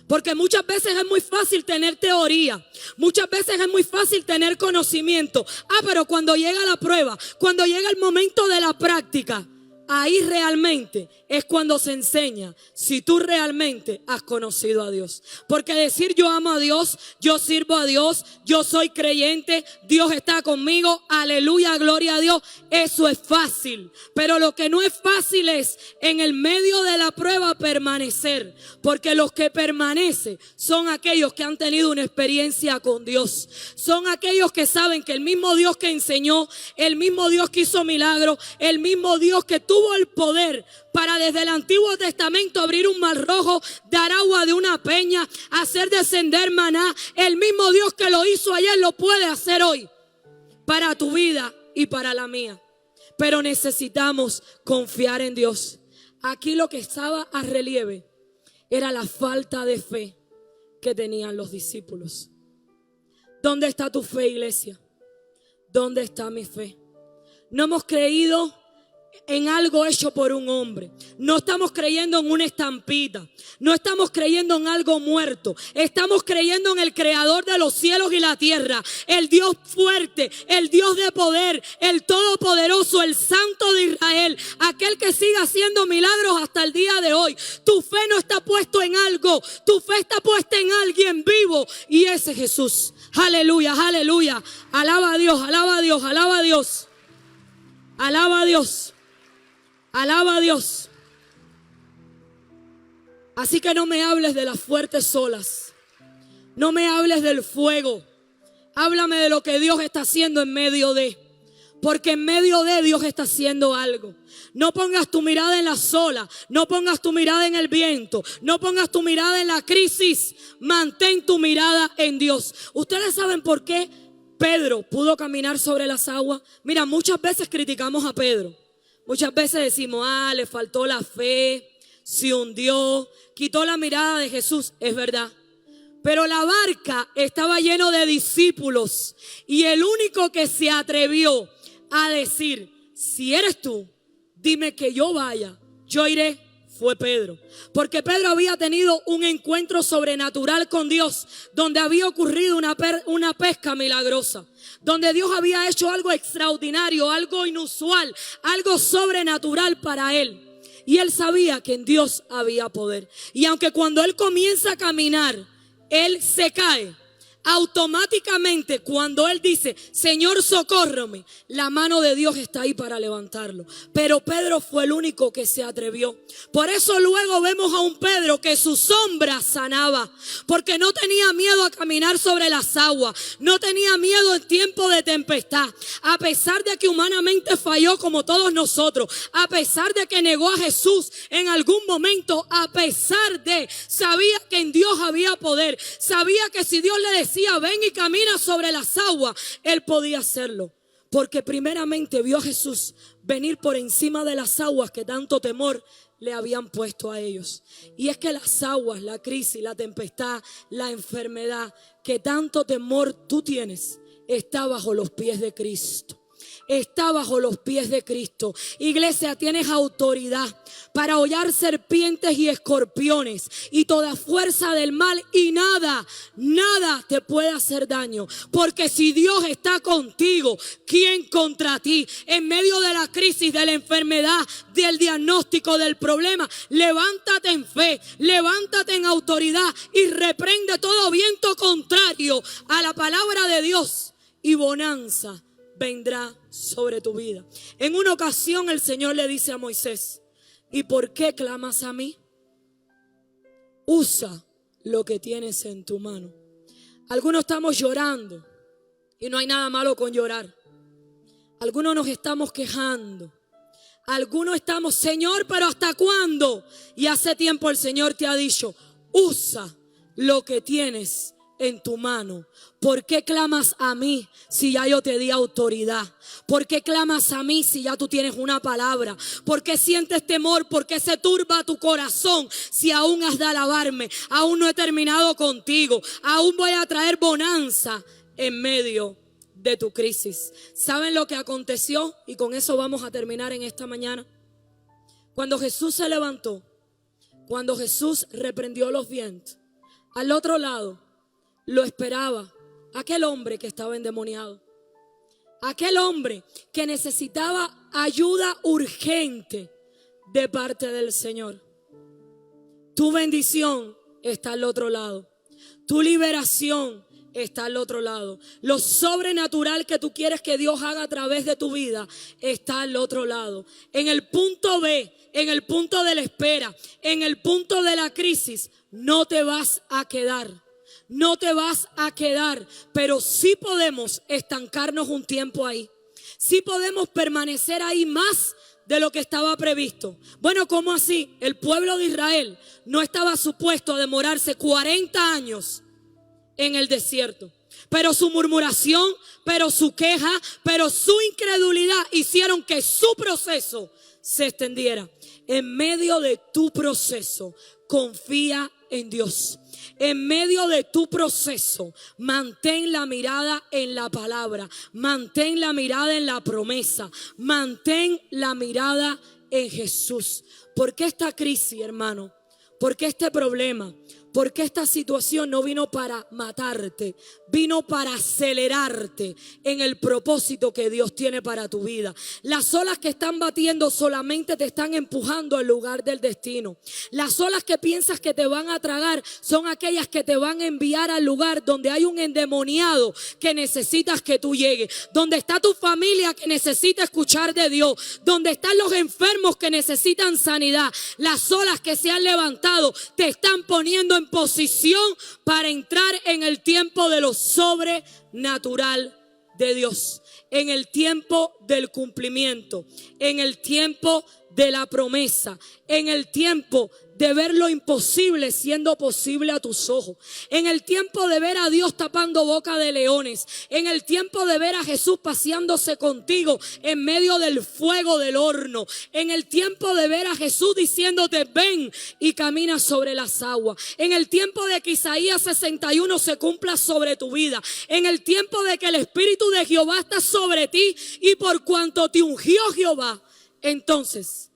Porque muchas veces es muy fácil tener teoría, muchas veces es muy fácil tener conocimiento. Pero cuando llega la prueba, cuando llega el momento de la práctica, ahí realmente es cuando se enseña si tú realmente has conocido a Dios. Porque decir yo amo a Dios, yo sirvo a Dios, yo soy creyente, Dios está conmigo, aleluya, gloria a Dios, eso es fácil. Pero lo que no es fácil es en el medio de la prueba permanecer. Porque los que permanecen son aquellos que han tenido una experiencia con Dios. Son aquellos que saben que el mismo Dios que enseñó, el mismo Dios que hizo milagros, el mismo Dios que tuvo el poder para desde el Antiguo Testamento abrir un mar rojo, dar agua de una peña, hacer descender maná. El mismo Dios que lo hizo ayer lo puede hacer hoy para tu vida y para la mía. Pero necesitamos confiar en Dios. Aquí lo que estaba a relieve era la falta de fe que tenían los discípulos. ¿Dónde está tu fe, iglesia? ¿Dónde está mi fe? No hemos creído en algo hecho por un hombre. No estamos creyendo en una estampita. No estamos creyendo en algo muerto. Estamos creyendo en el creador de los cielos y la tierra. El Dios fuerte, el Dios de poder, el todopoderoso, el santo de Israel. Aquel que sigue haciendo milagros hasta el día de hoy. Tu fe no está puesta en algo. Tu fe está puesta en alguien vivo. Y ese es Jesús. Aleluya, aleluya. Alaba a Dios, alaba a Dios, alaba a Dios. Alaba a Dios. Alaba a Dios. Así que no me hables de las fuertes olas. No me hables del fuego. Háblame de lo que Dios está haciendo en medio de. Porque en medio de Dios está haciendo algo. No pongas tu mirada en las olas. No pongas tu mirada en el viento. No pongas tu mirada en la crisis. Mantén tu mirada en Dios. ¿Ustedes saben por qué Pedro pudo caminar sobre las aguas? Mira, muchas veces criticamos a Pedro. Muchas veces decimos, le faltó la fe, se hundió, quitó la mirada de Jesús. Es verdad. Pero la barca estaba llena de discípulos. Y el único que se atrevió a decir, si eres tú, dime que yo vaya, yo iré, fue Pedro. Porque Pedro había tenido un encuentro sobrenatural con Dios, donde había ocurrido una pesca milagrosa, donde Dios había hecho algo extraordinario, algo inusual, algo sobrenatural para él. Y él sabía que en Dios había poder. Y aunque cuando él comienza a caminar, él se cae, automáticamente cuando él dice, Señor, socórreme, la mano de Dios está ahí para levantarlo. Pero Pedro fue el único que se atrevió. Por eso luego vemos a un Pedro que su sombra sanaba, porque no tenía miedo a caminar sobre las aguas, no tenía miedo en tiempo de tempestad. A pesar de que humanamente falló como todos nosotros, a pesar de que negó a Jesús en algún momento, a pesar de, sabía que en Dios había poder, sabía que si Dios le decía, ven y camina sobre las aguas, él podía hacerlo. Porque primeramente vio a Jesús venir por encima de las aguas que tanto temor le habían puesto a ellos. Y es que las aguas, la crisis, la tempestad, la enfermedad, que tanto temor tú tienes, está bajo los pies de Cristo. está bajo los pies de Cristo. Iglesia, tienes autoridad para hollar serpientes y escorpiones y toda fuerza del mal, y nada te puede hacer daño. Porque si Dios está contigo, ¿quién contra ti? En medio de la crisis, de la enfermedad, del diagnóstico, del problema, levántate en fe, levántate en autoridad y reprende todo viento contrario a la palabra de Dios, y bonanza vendrá sobre tu vida. En una ocasión el Señor le dice a Moisés: ¿y por qué clamas a mí? Usa lo que tienes en tu mano. Algunos estamos llorando y no hay nada malo con llorar. Algunos nos estamos quejando. Algunos estamos: Señor, pero ¿hasta cuándo? Y hace tiempo el Señor te ha dicho: usa lo que tienes en tu mano. ¿Por qué clamas a mí si ya yo te di autoridad? ¿Por qué clamas a mí si ya tú tienes una palabra? ¿Por qué sientes temor? ¿Por qué se turba tu corazón si aún has de alabarme? Aún no he terminado contigo. Aún voy a traer bonanza en medio de tu crisis. ¿Saben lo que aconteció? Y con eso vamos a terminar en esta mañana. Cuando Jesús se levantó, cuando Jesús reprendió los vientos, al otro lado lo esperaba aquel hombre que estaba endemoniado. Aquel hombre que necesitaba ayuda urgente de parte del Señor. Tu bendición está al otro lado. Tu liberación está al otro lado. Lo sobrenatural que tú quieres que Dios haga a través de tu vida está al otro lado. En el punto B, en el punto de la espera, en el punto de la crisis, no te vas a quedar. No te vas a quedar, pero sí podemos estancarnos un tiempo ahí. Sí podemos permanecer ahí más de lo que estaba previsto. Bueno, ¿cómo así? El pueblo de Israel no estaba supuesto a demorarse 40 años en el desierto. Pero su murmuración, pero su queja, pero su incredulidad hicieron que su proceso se extendiera. En medio de tu proceso, confía en Dios. En medio de tu proceso, mantén la mirada en la palabra, mantén la mirada en la promesa, mantén la mirada en Jesús. ¿Por qué esta crisis, hermano? ¿Por qué este problema? Porque esta situación no vino para matarte, vino para acelerarte en el propósito que Dios tiene para tu vida. Las olas que están batiendo solamente te están empujando al lugar del destino. Las olas que piensas que te van a tragar son aquellas que te van a enviar al lugar donde hay un endemoniado que necesitas que tú llegues, donde está tu familia que necesita escuchar de Dios, donde están los enfermos que necesitan sanidad. Las olas que se han levantado te están poniendo en posición para entrar en el tiempo de lo sobrenatural de Dios, en el tiempo del cumplimiento, en el tiempo de la promesa, en el tiempo de ver lo imposible siendo posible a tus ojos, en el tiempo de ver a Dios tapando boca de leones, en el tiempo de ver a Jesús paseándose contigo en medio del fuego del horno, en el tiempo de ver a Jesús diciéndote: ven y camina sobre las aguas, en el tiempo de que Isaías 61 se cumpla sobre tu vida, en el tiempo de que el Espíritu de Jehová está sobre ti, y por cuanto te ungió Jehová, entonces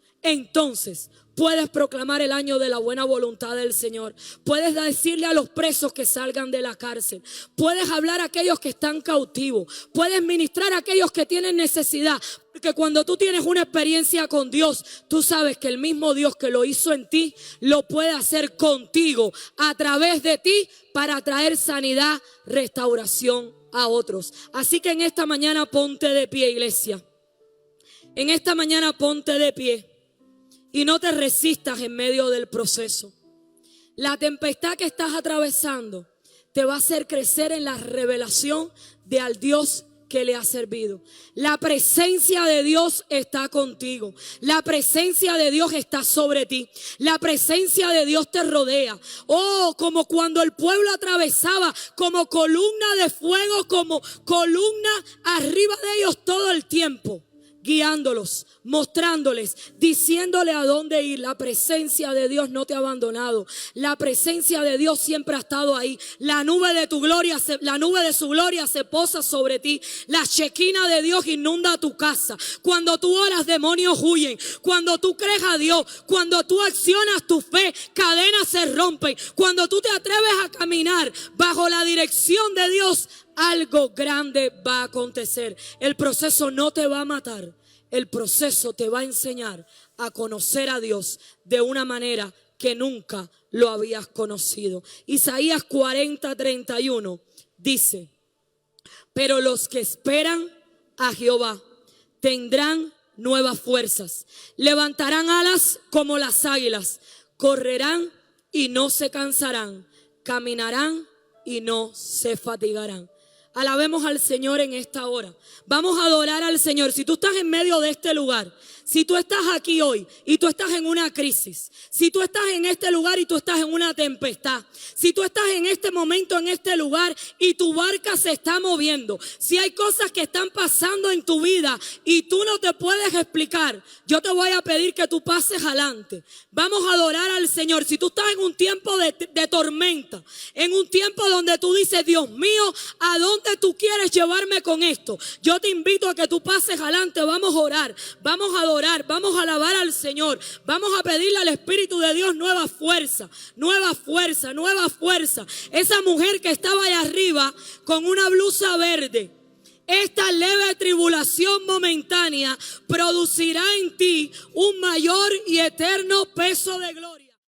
puedes proclamar el año de la buena voluntad del Señor. Puedes decirle a los presos que salgan de la cárcel. Puedes hablar a aquellos que están cautivos. Puedes ministrar a aquellos que tienen necesidad. Porque cuando tú tienes una experiencia con Dios, tú sabes que el mismo Dios que lo hizo en ti, lo puede hacer contigo, a través de ti, para traer sanidad, restauración a otros. Así que en esta mañana ponte de pie, iglesia. En esta mañana ponte de pie. Y no te resistas en medio del proceso. La tempestad que estás atravesando te va a hacer crecer en la revelación de al Dios que le ha servido. La presencia de Dios está contigo. La presencia de Dios está sobre ti. La presencia de Dios te rodea. Oh, como cuando el pueblo atravesaba como columna de fuego, como columna arriba de ellos todo el tiempo. guiándolos, mostrándoles, diciéndole a dónde ir. La presencia de Dios no te ha abandonado. La presencia de Dios siempre ha estado ahí. La nube de tu gloria, la nube de su gloria se posa sobre ti. La Shekinah de Dios inunda tu casa. Cuando tú oras, demonios huyen. Cuando tú crees a Dios, cuando tú accionas tu fe, cadenas se rompen. Cuando tú te atreves a caminar bajo la dirección de Dios, algo grande va a acontecer. El proceso no te va a matar. El proceso te va a enseñar a conocer a Dios de una manera que nunca lo habías conocido. Isaías 40:31 dice: pero los que esperan a Jehová tendrán nuevas fuerzas, levantarán alas como las águilas, correrán y no se cansarán, caminarán y no se fatigarán. Alabemos al Señor en esta hora. Vamos a adorar al Señor. Si tú estás en medio de este lugar, si tú estás aquí hoy y tú estás en una crisis, si tú estás en este lugar y tú estás en una tempestad, si tú estás en este momento en este lugar y tu barca se está moviendo, si hay cosas que están pasando en tu vida y tú no te puedes explicar, yo te voy a pedir que tú pases adelante. Vamos a adorar al Señor. Si tú estás en un tiempo de tormenta, en un tiempo donde tú dices: Dios mío, ¿a dónde tú quieres llevarme con esto? Yo te invito a que tú pases adelante. Vamos a orar, vamos a adorar, vamos a alabar al Señor. Vamos a pedirle al Espíritu de Dios nueva fuerza, nueva fuerza, nueva fuerza. Esa mujer que estaba allá arriba con una blusa verde, esta leve tribulación momentánea producirá en ti un mayor y eterno peso de gloria.